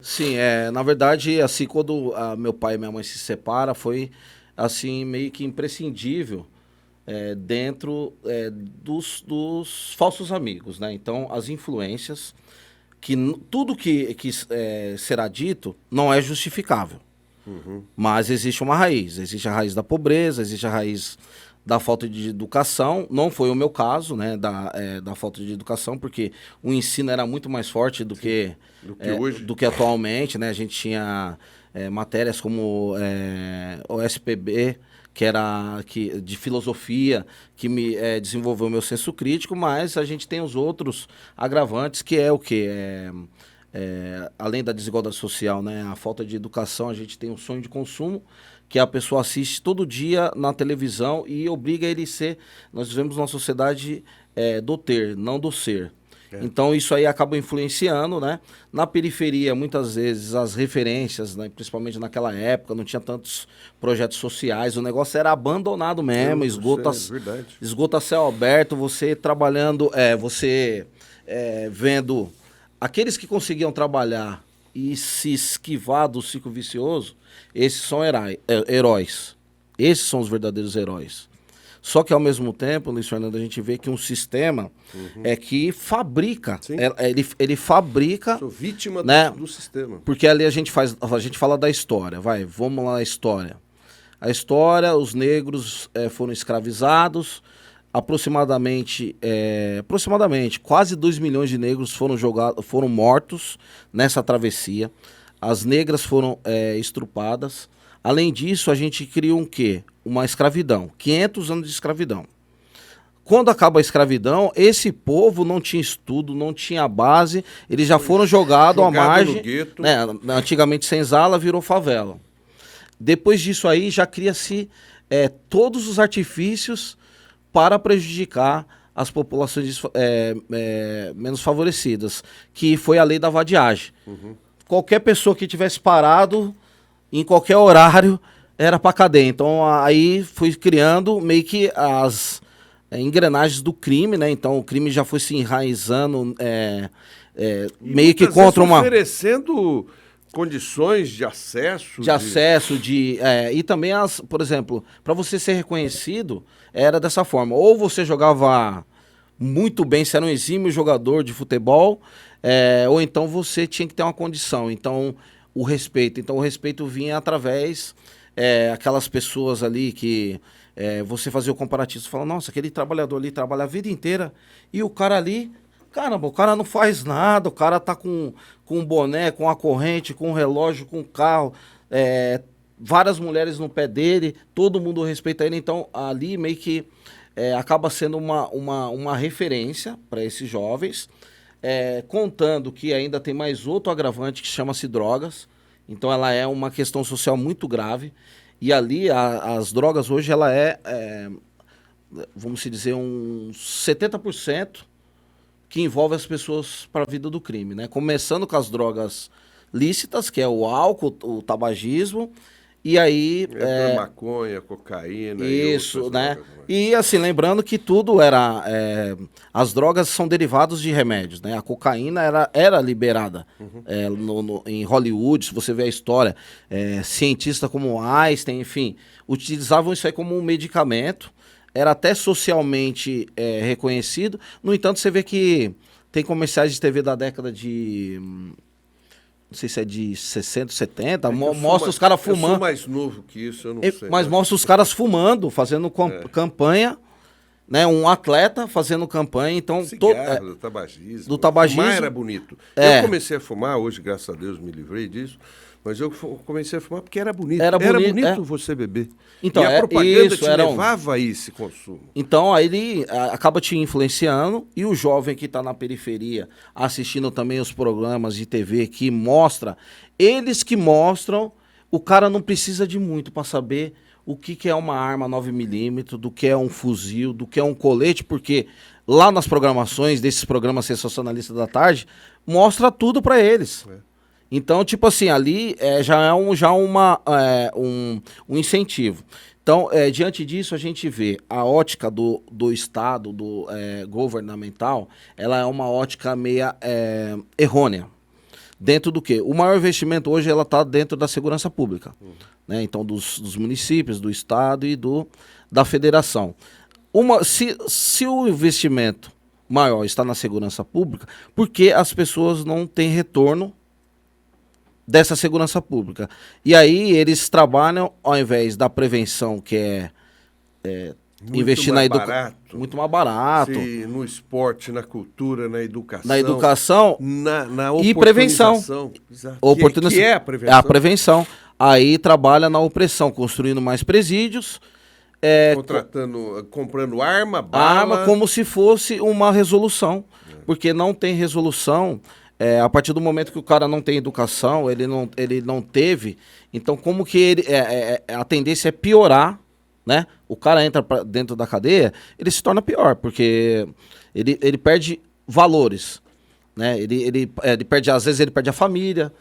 Sim, na verdade, assim, quando meu pai e minha mãe se separam, foi, assim, meio que imprescindível dentro dos falsos amigos, né? Então, as influências, tudo que será dito não é justificável. Mas existe a raiz da pobreza, existe a raiz da falta de educação. Não foi o meu caso, né, da falta de educação, porque o ensino era muito mais forte Do que hoje. do que atualmente, né? A gente tinha matérias como o SPB, de filosofia, que me desenvolveu o meu senso crítico, mas a gente tem os outros agravantes, que é o quê? Além da desigualdade social, né, a falta de educação, a gente tem um sonho de consumo que a pessoa assiste todo dia na televisão e obriga ele a ser. Nós vivemos numa sociedade do ter, não do ser. Então isso aí acaba influenciando, né? Na periferia, muitas vezes, as referências, né, principalmente naquela época, não tinha tantos projetos sociais, o negócio era abandonado mesmo, Verdade. esgoto a céu aberto, você trabalhando, vendo aqueles que conseguiam trabalhar e se esquivar do ciclo vicioso, esses são heróis. Esses são os verdadeiros heróis. Só que, ao mesmo tempo, Luiz Fernando, a gente vê que um sistema que fabrica. Sim. Ele fabrica. Sou vítima né, do sistema. Porque ali a gente fala da história. Vamos lá na história. A história, os negros foram escravizados. Aproximadamente quase 2 milhões de negros foram mortos nessa travessia. As negras foram estrupadas. Além disso, a gente cria um quê? Uma escravidão. 500 anos de escravidão. Quando acaba a escravidão, esse povo não tinha estudo, não tinha base, eles já foram jogados à margem. No gueto. Né, antigamente senzala, virou favela. Depois disso aí, já cria-se todos os artifícios para prejudicar as populações menos favorecidas, que foi a lei da vadiagem. Qualquer pessoa que tivesse parado, em qualquer horário, era para cadeia. Então, aí fui criando meio que as engrenagens do crime, né? Então, o crime já foi se enraizando meio que contra uma... oferecendo condições de acesso. E também, por exemplo, para você ser reconhecido, era dessa forma. Ou você jogava muito bem, você era um exímio jogador de futebol, ou então você tinha que ter uma condição. Então, o respeito vinha através aquelas pessoas ali que você fazia o comparativo, você fala, nossa, aquele trabalhador ali trabalha a vida inteira e o cara ali, caramba, o cara não faz nada, o cara tá com um boné, com a corrente, com um relógio, com um carro, várias mulheres no pé dele, todo mundo respeita ele, então ali meio que acaba sendo uma referência para esses jovens, contando que ainda tem mais outro agravante que chama-se drogas. Então ela é uma questão social muito grave. E ali as drogas hoje ela vamos dizer, uns 70% que envolve as pessoas para a vida do crime, né? Começando com as drogas lícitas, que é o álcool, o tabagismo, e aí... maconha, cocaína isso, e outras né? drogas, E assim, lembrando que tudo era... as drogas são derivados de remédios, né? A cocaína era liberada em Hollywood, se você vê a história. Cientistas como Einstein, enfim, utilizavam isso aí como um medicamento. Era até socialmente reconhecido. No entanto, você vê que tem comerciais de TV da década de... Não sei se é de 60, 70, mostra os caras fumando. Eu sou mais novo que isso, eu não sei. Mas mostra os caras fumando, fazendo campanha, né? Um atleta fazendo campanha, então... Cigarro, do tabagismo. Do tabagismo. Fumar era bonito. Eu comecei a fumar, hoje, graças a Deus, me livrei disso, mas eu comecei a fumar porque era bonito. Era bonito você beber. Então, e a propaganda te levava a esse consumo. Então, aí ele acaba te influenciando, e o jovem que está na periferia, assistindo também os programas de TV que mostra, eles que mostram, o cara não precisa de muito para saber o que é uma arma 9mm, do que é um fuzil, do que é um colete, porque lá nas programações desses programas sensacionalistas da tarde, mostra tudo para eles. Então, tipo assim, ali já é um incentivo. Então, diante disso, a gente vê a ótica do Estado, governamental, ela é uma ótica meia errônea. Dentro do quê? O maior investimento hoje ela está dentro da segurança pública, né? Então dos municípios, do estado e da federação. Se o investimento maior está na segurança pública, por que as pessoas não têm retorno dessa segurança pública? E aí eles trabalham, ao invés da prevenção, que é investir na educação. Muito mais barato. No esporte, na cultura, na educação. Na educação na e prevenção. Que é a prevenção. É a prevenção. Aí trabalha na opressão, construindo mais presídios. Comprando arma, bala. Como se fosse uma resolução. Porque não tem resolução. A partir do momento que o cara não tem educação, ele não teve. Então, como que a tendência é piorar, né? O cara entra dentro da cadeia, ele se torna pior, porque ele perde valores, né? Ele perde, às vezes ele perde a família.